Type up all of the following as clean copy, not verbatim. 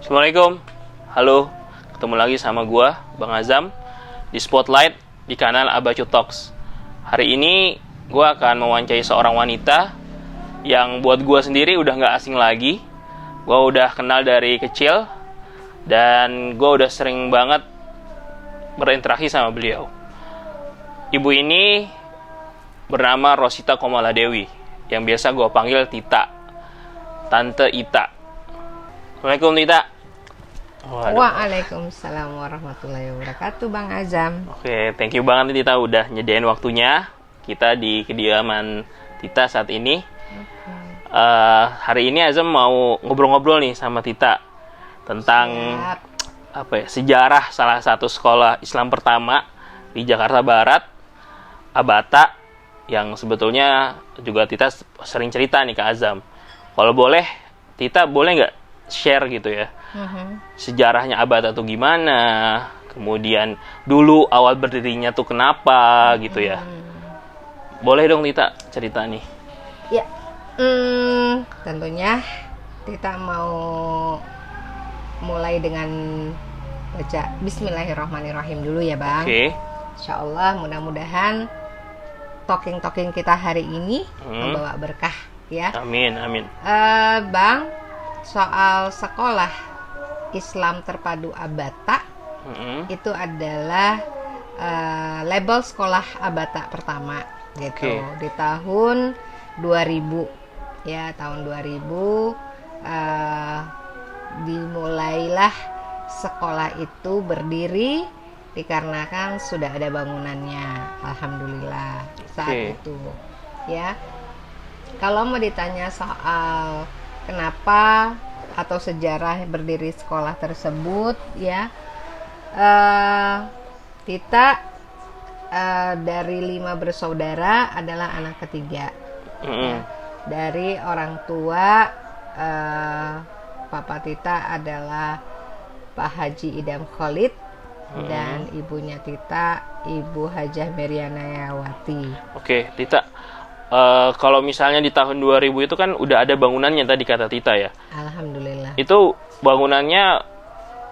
Assalamualaikum, halo, ketemu lagi sama gua, Bang Azam, di Spotlight di kanal Abacu Talks. Hari ini gua akan mewawancarai seorang wanita yang buat gua sendiri udah nggak asing lagi. Gua udah kenal dari kecil dan gua udah sering banget berinteraksi sama beliau. Ibu ini bernama Rosita Komaladewi, yang biasa gua panggil Tita, Tante Ita. Assalamualaikum Tita. Waduh. Waalaikumsalam warahmatullahi wabarakatuh, Bang Azam. Oke, thank you banget nih Tita udah nyediain waktunya kita di kediaman Tita saat ini. Hari ini Azam mau ngobrol-ngobrol nih sama Tita tentang sejarah salah satu sekolah Islam pertama di Jakarta Barat, Abata, yang sebetulnya juga Tita sering cerita nih ke Azam. Kalau boleh, Tita boleh nggak share gitu ya, sejarahnya Abata tuh gimana, kemudian dulu awal berdirinya tuh kenapa gitu ya. Boleh dong Tita cerita nih. Ya, tentunya Tita mau mulai dengan baca Bismillahirrahmanirrahim dulu ya Bang. Oke. Insya Allah mudah-mudahan talking kita hari ini membawa berkah ya. Amin, amin. Bang, soal sekolah Islam terpadu Abata itu adalah label sekolah Abata pertama gitu. Di tahun 2000 ya, tahun 2000 dimulailah sekolah itu berdiri dikarenakan sudah ada bangunannya, alhamdulillah saat itu ya. Kalau mau ditanya soal kenapa atau sejarah berdiri sekolah tersebut ya, Tita dari 5 bersaudara adalah anak ketiga ya. Dari orang tua Papa Tita adalah Pak Haji Idam Khalid dan ibunya Tita Ibu Hajah Merianayawati. Oke, Tita, kalau misalnya di tahun 2000 itu kan udah ada bangunannya tadi kata Tita ya. Alhamdulillah. Itu bangunannya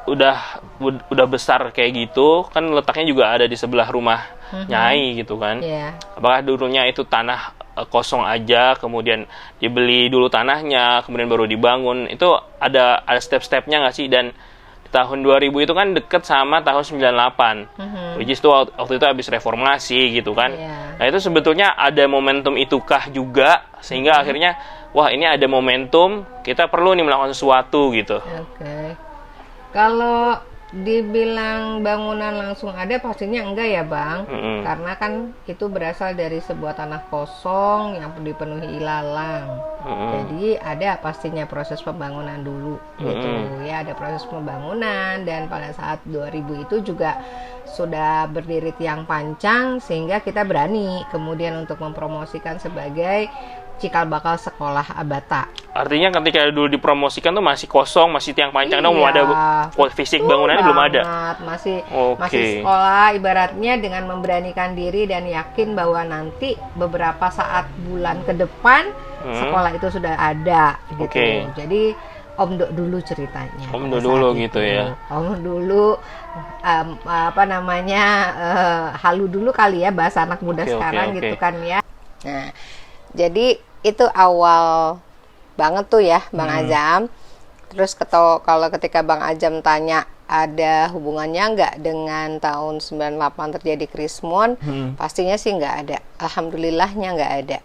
udah besar kayak gitu, kan letaknya juga ada di sebelah rumah Nyai gitu kan. Apakah dulunya itu tanah kosong aja, kemudian dibeli dulu tanahnya, kemudian baru dibangun? Itu ada step-stepnya nggak sih? Dan di tahun 2000 itu kan deket sama tahun 98, which is itu waktu itu habis reformasi gitu kan. Nah itu sebetulnya ada momentum itukah juga sehingga akhirnya wah ini ada momentum, kita perlu nih melakukan sesuatu gitu. Kalau dibilang bangunan langsung ada pastinya enggak ya Bang, karena kan itu berasal dari sebuah tanah kosong yang dipenuhi ilalang. Jadi ada pastinya proses pembangunan dulu gitu ya, ada proses pembangunan. Dan pada saat 2000 itu juga sudah berdiri tiang pancang sehingga kita berani kemudian untuk mempromosikan sebagai cikal bakal sekolah Abata. Artinya ketika dulu dipromosikan tuh masih kosong, masih tiang pancang dong, belum ada fisik bangunannya, belum ada. Masih sekolah ibaratnya dengan memberanikan diri dan yakin bahwa nanti beberapa saat bulan ke depan sekolah itu sudah ada gitu. Jadi Om Dok dulu ceritanya. Om Dok dulu gitu ya. Om dulu halu dulu kali ya bahasa anak muda sekarang gitu kan ya. Nah, jadi itu awal banget tuh ya Bang Azam. Terus kalau ketika Bang Azam tanya ada hubungannya nggak dengan tahun 98 terjadi Krismon, pastinya sih nggak ada. Alhamdulillahnya nggak ada.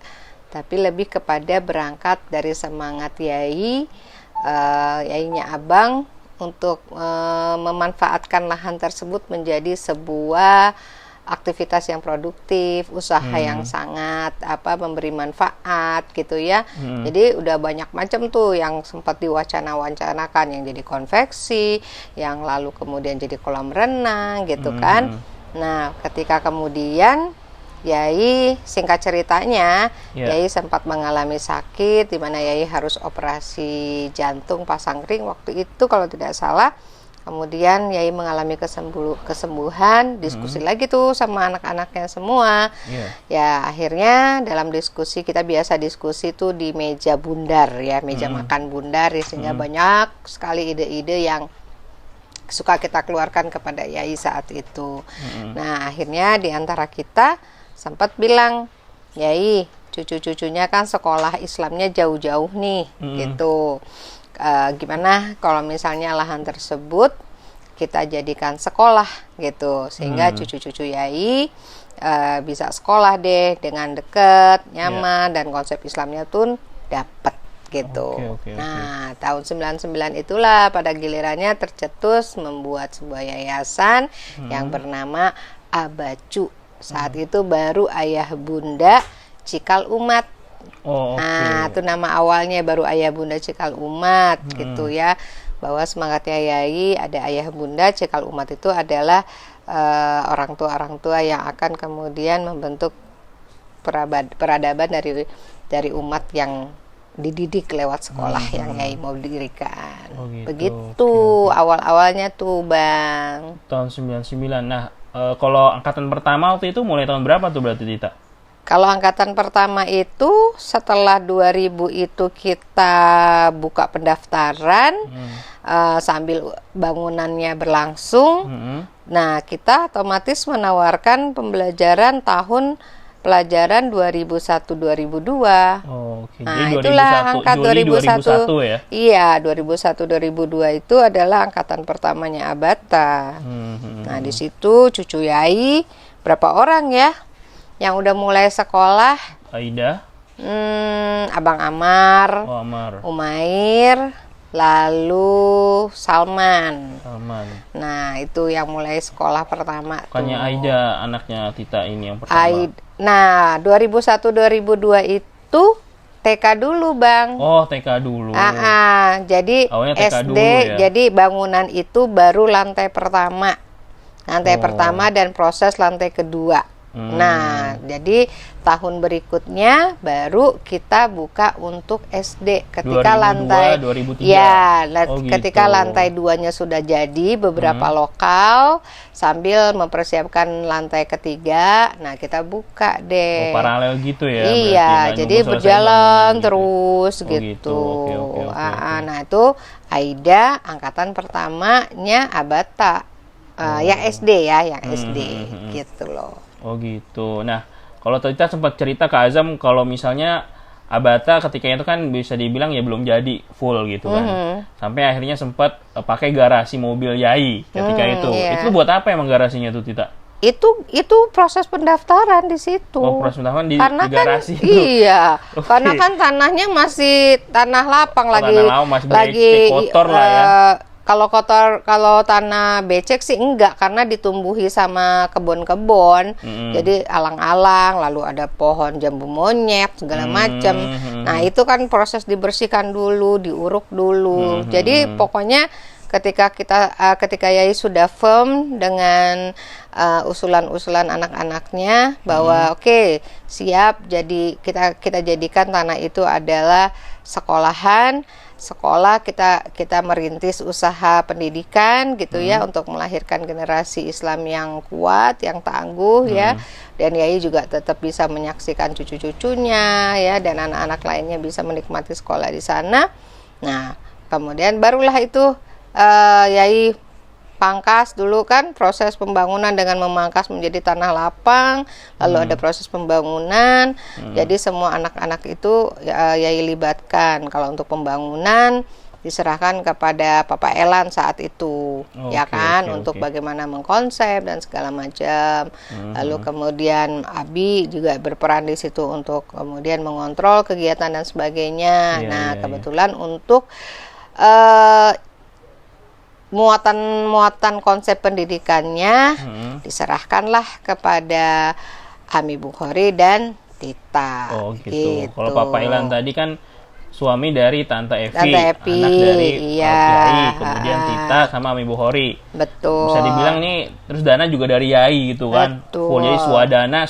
Tapi lebih kepada berangkat dari semangat Yainya Abang untuk memanfaatkan lahan tersebut menjadi sebuah aktivitas yang produktif, usaha yang sangat memberi manfaat gitu ya. Jadi udah banyak macam tuh yang sempat diwacana-wacanakan, yang jadi konveksi, yang lalu kemudian jadi kolam renang gitu kan. Nah, ketika kemudian Yai, singkat ceritanya, Yai sempat mengalami sakit di mana Yai harus operasi jantung pasang ring waktu itu kalau tidak salah Kemudian Yai mengalami kesembuhan, diskusi lagi tuh sama anak-anaknya semua. Ya akhirnya dalam diskusi, kita biasa diskusi tuh di meja bundar ya, meja makan bundar ya, sehingga banyak sekali ide-ide yang suka kita keluarkan kepada Yai saat itu. Nah akhirnya di antara kita sempat bilang, Yai, cucu-cucunya kan sekolah Islamnya jauh-jauh nih, gitu. Gimana kalau misalnya lahan tersebut kita jadikan sekolah gitu, sehingga cucu-cucu Yai bisa sekolah deh dengan dekat, nyaman, dan konsep Islamnya tuh dapat gitu. Nah, tahun 99 itulah pada gilirannya tercetus membuat sebuah yayasan yang bernama Abacu. Saat itu baru Ayah Bunda Cikal Umat. Nah, itu nama awalnya, baru Ayah Bunda Cikal Umat gitu ya. Bahwa semangatnya Yai ada Ayah Bunda Cikal Umat itu adalah orang tua yang akan kemudian membentuk peradaban dari umat yang dididik lewat sekolah yang Yai mau dirikan. Begitu awal-awalnya tuh, Bang. Tahun 99. Nah, kalau angkatan pertama waktu itu mulai tahun berapa tuh berarti, Tita? Kalau angkatan pertama itu setelah 2000 itu kita buka pendaftaran sambil bangunannya berlangsung. Nah, kita otomatis menawarkan pembelajaran tahun pelajaran 2001-2002. Nah, Jadi itulah angka 2001 ya? Iya, 2001-2002 itu adalah angkatan pertamanya Abata. Nah, di situ cucu Yai berapa orang ya yang udah mulai sekolah? Aida, Abang Amar, Amar, Umair, lalu Salman. Nah, itu yang mulai sekolah pertama. Bukannya Aida anaknya Tita ini yang pertama? Nah, 2001-2002 itu TK dulu, Bang. Oh, TK dulu. Jadi awalnya TK SD, dulu, ya? jadi bangunan itu baru lantai pertama. Lantai pertama dan proses lantai kedua. Nah, jadi tahun berikutnya baru kita buka untuk SD ketika 2002, 2003. Ya, ketika gitu. lantai 2-nya sudah jadi beberapa lokal sambil mempersiapkan lantai ketiga. Nah, kita buka deh. Paralel gitu ya. Iya, jadi berjalan terus gitu. Okay. Nah, itu Aida angkatan pertamanya Abata. Yang SD ya, yang SD gitu loh. Oh gitu. Nah, kalau Tita sempat cerita ke Azam kalau misalnya Abata ketika itu kan bisa dibilang ya belum jadi full gitu kan. Sampai akhirnya sempat pakai garasi mobil Yai ketika itu. Iya. Itu buat apa emang garasinya tuh, Tita? Itu proses pendaftaran di situ. Oh, proses pendaftaran di garasi kan, itu. Iya. Karena kan tanahnya masih tanah lapang masih kotor lah ya. Kalau tanah becek sih enggak, karena ditumbuhi sama kebun-kebun. Jadi alang-alang, lalu ada pohon jambu monyet segala macam. Nah, itu kan proses dibersihkan dulu, diuruk dulu. Jadi pokoknya ketika Yai sudah firm dengan usulan-usulan anak-anaknya bahwa oke, siap, jadi kita jadikan tanah itu adalah sekolah, kita merintis usaha pendidikan gitu ya, untuk melahirkan generasi Islam yang kuat, yang tangguh ya, dan Yai juga tetap bisa menyaksikan cucu-cucunya ya, dan anak-anak lainnya bisa menikmati sekolah di sana. Nah, kemudian barulah itu Yai pangkas dulu kan, proses pembangunan dengan memangkas menjadi tanah lapang, lalu ada proses pembangunan. Jadi semua anak-anak itu Yai libatkan. Kalau untuk pembangunan diserahkan kepada Papa Elan saat itu, untuk bagaimana mengkonsep dan segala macam. Lalu kemudian Abi juga berperan di situ untuk kemudian mengontrol kegiatan dan sebagainya. Kebetulan untuk muatan konsep pendidikannya diserahkanlah kepada Ami Bukhari dan Tita. Oh gitu. Kalau Papa Ilan tadi kan suami dari Tante Evi, anak dari Yai, kemudian Tita sama Ami Bukhari. Betul. Bisa dibilang nih, terus dana juga dari Yai gitu kan. Betul. Jadi swadana,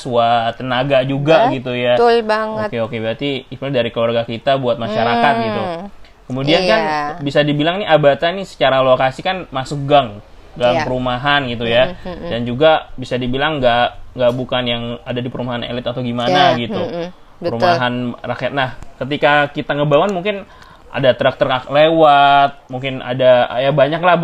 tenaga juga gitu ya. Betul banget. Oke, berarti itu dari keluarga kita buat masyarakat gitu. Kemudian kan bisa dibilang nih Abata nih secara lokasi kan masuk gang perumahan gitu ya. Dan juga bisa dibilang nggak bukan yang ada di perumahan elit atau gimana gitu. Perumahan rakyat. Nah, ketika kita ngebangun mungkin ada truk-truk lewat, mungkin ada ya banyak lah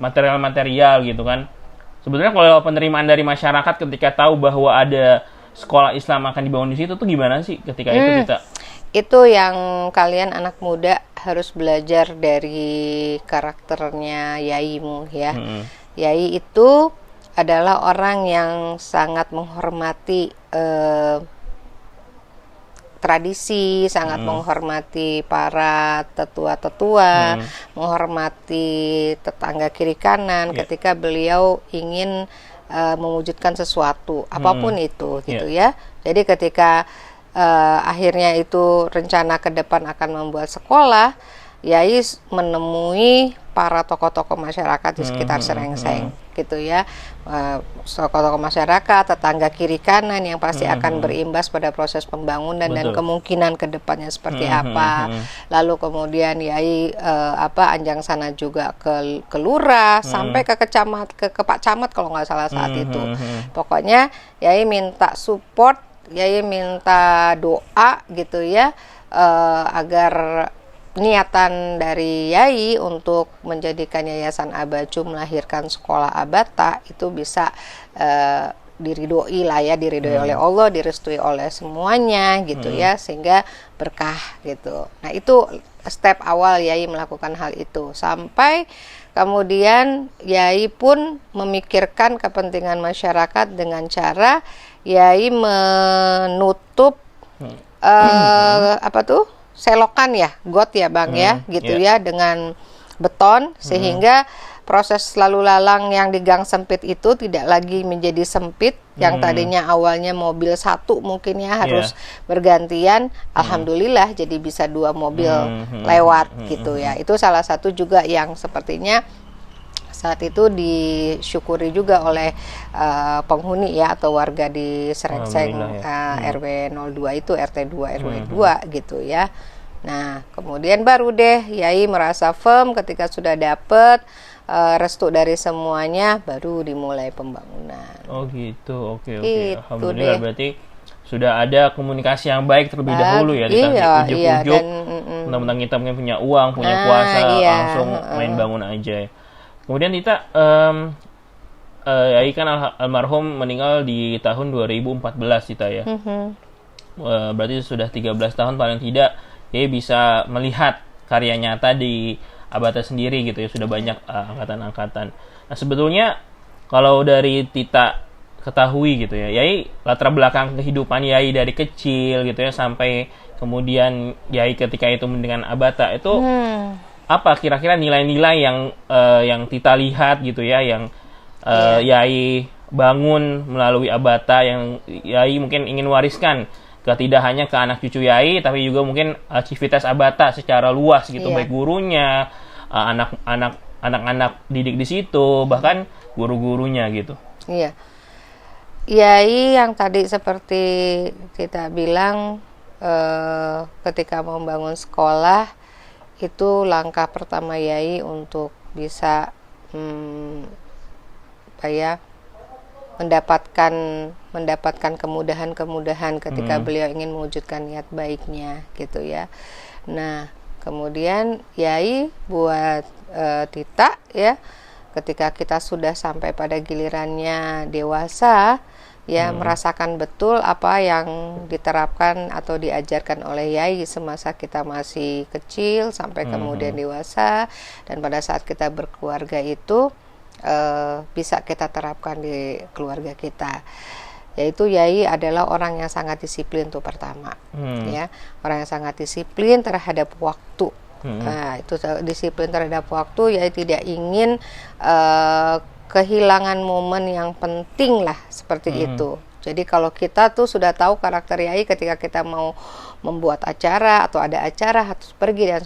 material-material gitu kan. Sebetulnya kalau penerimaan dari masyarakat ketika tahu bahwa ada sekolah Islam akan dibangun di situ tuh gimana sih ketika itu kita? Itu yang kalian anak muda harus belajar dari karakternya yaimu ya. Yai itu adalah orang yang sangat menghormati tradisi, sangat menghormati para tetua-tetua, menghormati tetangga kiri kanan ketika beliau ingin mewujudkan sesuatu, apapun itu gitu ya. Jadi ketika akhirnya itu rencana ke depan akan membuat sekolah, Yai menemui para tokoh-tokoh masyarakat di sekitar Serengseng gitu ya, tokoh-tokoh masyarakat, tetangga kiri kanan yang pasti akan berimbas pada proses pembangunan dan kemungkinan ke depannya seperti apa. Lalu kemudian Yai anjang sana juga ke lurah sampai ke kecamatan, ke Pak Camat kalau nggak salah saat itu. Pokoknya Yai minta support, Yai minta doa gitu ya, agar niatan dari Yai untuk menjadikan Yayasan Abacu melahirkan sekolah Abata itu bisa diridoi oleh Allah, direstui oleh semuanya gitu ya, sehingga berkah gitu. Nah, itu step awal Yai melakukan hal itu, sampai kemudian Yai pun memikirkan kepentingan masyarakat dengan cara Yai menutup selokan ya, got ya Bang ya, gitu ya, dengan beton, sehingga proses lalu lalang yang di gang sempit itu tidak lagi menjadi sempit, yang tadinya awalnya mobil satu mungkin ya harus bergantian, alhamdulillah jadi bisa 2 mobil lewat gitu ya. Itu salah satu juga yang sepertinya saat itu disyukuri juga oleh penghuni ya, atau warga di Serengseng RW 02 itu, RT 2 RW 2 gitu ya. Nah, kemudian baru deh Yai merasa firm ketika sudah dapat restu dari semuanya, baru dimulai pembangunan. Oh gitu, oke. Alhamdulillah deh. Berarti sudah ada komunikasi yang baik terlebih dahulu ya, ujuk-ujuk tentang kita mungkin punya uang, punya kuasa, langsung main bangun aja. Kemudian Tita, Yai kan almarhum meninggal di tahun 2014 Tita ya. Berarti sudah 13 tahun paling tidak Yai bisa melihat karya nyata di Abata sendiri gitu ya, sudah banyak angkatan-angkatan. Nah, sebetulnya kalau dari Tita ketahui gitu ya, Yai latar belakang kehidupan Yai dari kecil gitu ya sampai kemudian Yai ketika itu dengan Abata itu apa kira-kira nilai-nilai yang Tita lihat gitu ya, yang Yai bangun melalui Abata, yang Yai mungkin ingin wariskan tidak hanya ke anak cucu Yai, tapi juga mungkin aktivitas Abata secara luas gitu, baik gurunya, anak-anak didik di situ, bahkan guru-gurunya gitu. Iya, Yai yang tadi seperti kita bilang, ketika membangun sekolah itu langkah pertama Yai untuk bisa mendapatkan kemudahan-kemudahan ketika beliau ingin mewujudkan niat baiknya gitu ya. Nah, kemudian Yai buat Tita ya, ketika kita sudah sampai pada gilirannya dewasa ya, merasakan betul apa yang diterapkan atau diajarkan oleh Yai semasa kita masih kecil sampai kemudian dewasa, dan pada saat kita berkeluarga itu bisa kita terapkan di keluarga kita. Yaitu Yai adalah orang yang sangat disiplin tuh pertama, ya, orang yang sangat disiplin terhadap waktu. Nah, itu disiplin terhadap waktu. Yai tidak ingin kehilangan momen yang penting lah seperti itu. Jadi kalau kita tuh sudah tahu karakter Yai, ketika kita mau membuat acara atau ada acara harus pergi dan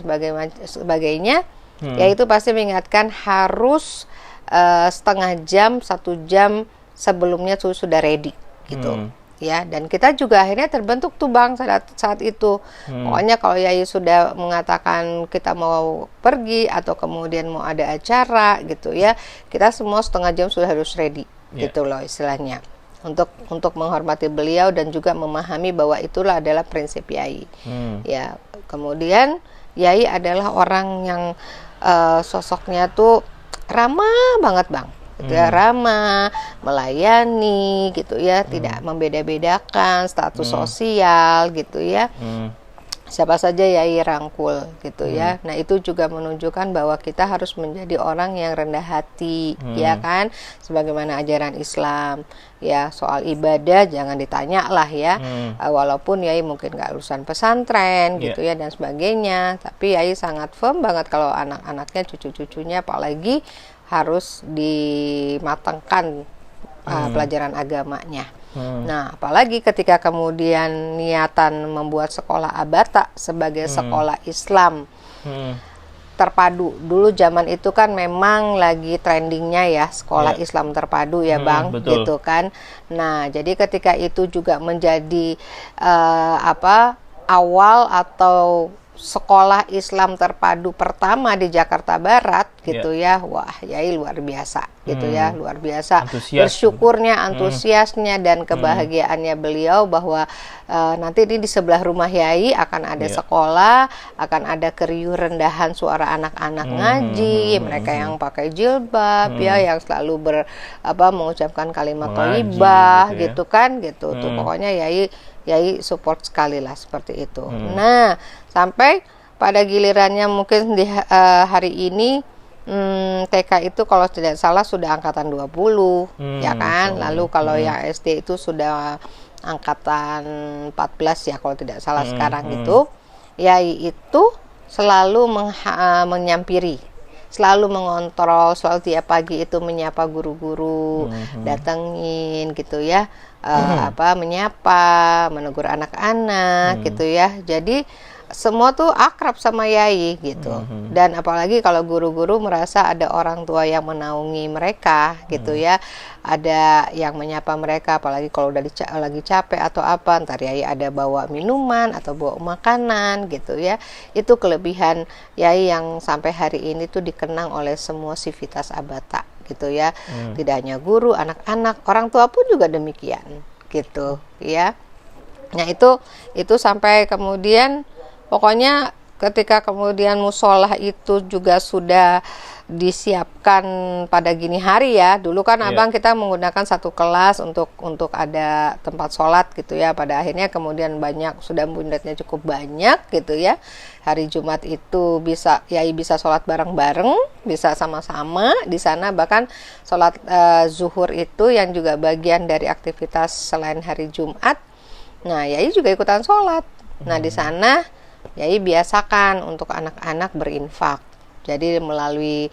sebagainya, Yai itu pasti mengingatkan harus setengah jam, 1 jam sebelumnya tuh sudah ready gitu. ya. Dan kita juga akhirnya terbentuk tuh Bang saat itu. Pokoknya kalau Yai sudah mengatakan kita mau pergi atau kemudian mau ada acara gitu ya, kita semua setengah jam sudah harus ready gitu loh istilahnya. Untuk menghormati beliau dan juga memahami bahwa itulah adalah prinsip Yai. Ya, kemudian Yai adalah orang yang sosoknya tuh ramah banget Bang. Gitu ya, ramah, melayani gitu ya, tidak membeda-bedakan status sosial gitu ya. Siapa saja Yai rangkul gitu ya. Nah, itu juga menunjukkan bahwa kita harus menjadi orang yang rendah hati, ya kan? Sebagaimana ajaran Islam. Ya, soal ibadah jangan ditanya lah ya. Walaupun Yai mungkin nggak lulusan pesantren gitu ya dan sebagainya, tapi Yai sangat firm banget kalau anak-anaknya, cucu-cucunya apalagi harus dimatangkan pelajaran agamanya. Nah, apalagi ketika kemudian niatan membuat sekolah Abata sebagai sekolah Islam terpadu. Dulu zaman itu kan memang lagi trendingnya ya sekolah Islam terpadu ya Bang, gitu kan. Nah, jadi ketika itu juga menjadi awal atau sekolah Islam terpadu pertama di Jakarta Barat gitu ya, wah Yai luar biasa gitu ya, luar biasa bersyukurnya, antusiasnya dan kebahagiaannya beliau bahwa nanti di sebelah rumah Yai akan ada sekolah, akan ada keriuh rendahan suara anak-anak ngaji, mereka yang pakai jilbab ya, yang selalu mengucapkan kalimat thayyibah gitu kan, gitu tuh pokoknya Yai support sekali lah seperti itu. Nah, sampai pada gilirannya mungkin di hari ini TK itu kalau tidak salah sudah angkatan 20 ya kan. Lalu kalau yang SD itu sudah angkatan 14 ya kalau tidak salah sekarang itu. Yai itu selalu menyampiri, selalu mengontrol, selalu tiap pagi itu menyapa guru-guru, datengin gitu ya, menyapa, menegur anak-anak gitu ya. Jadi semua tuh akrab sama Yai gitu. Dan apalagi kalau guru-guru merasa ada orang tua yang menaungi mereka gitu ya. Ada yang menyapa mereka, apalagi kalau udah lagi capek atau apa, ntar Yai ada bawa minuman atau bawa makanan gitu ya. Itu kelebihan Yai yang sampai hari ini tuh dikenang oleh semua sivitas Abata gitu ya. Tidak hanya guru, anak-anak, orang tua pun juga demikian gitu ya. Nah, itu sampai kemudian pokoknya ketika kemudian musola itu juga sudah disiapkan pada gini hari ya. Dulu kan Abang kita menggunakan satu kelas untuk ada tempat sholat gitu ya. Pada akhirnya kemudian sudah muridnya cukup banyak gitu ya. Hari Jumat itu Yai bisa sholat bareng-bareng, bisa sama-sama di sana. Bahkan sholat zuhur itu yang juga bagian dari aktivitas selain hari Jumat. Nah, Yai juga ikutan sholat. Nah, di sana Yai biasakan untuk anak-anak berinfak. Jadi melalui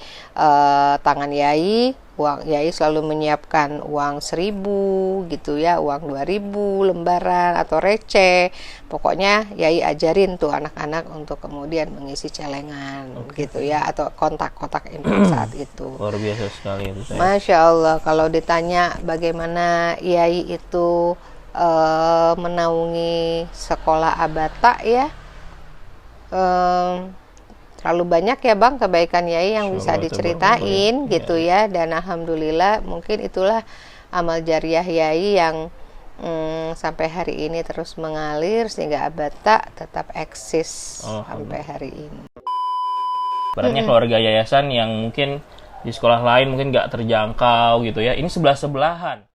tangan Yai selalu menyiapkan uang 1.000 gitu ya, uang 2.000 lembaran atau receh. Pokoknya Yai ajarin tuh anak-anak untuk kemudian mengisi celengan gitu ya, atau kotak-kotak infak saat itu. Luar biasa sekali itu saya. Masya Allah, kalau ditanya bagaimana Yai itu menaungi sekolah Abata ya, terlalu banyak ya Bang kebaikan Yai yang bisa diceritain gitu ya. Dan alhamdulillah mungkin itulah amal jariah Yai yang sampai hari ini terus mengalir sehingga Abata tetap eksis sampai hari ini. Banyak keluarga yayasan yang mungkin di sekolah lain mungkin nggak terjangkau gitu ya, ini sebelah-sebelahan.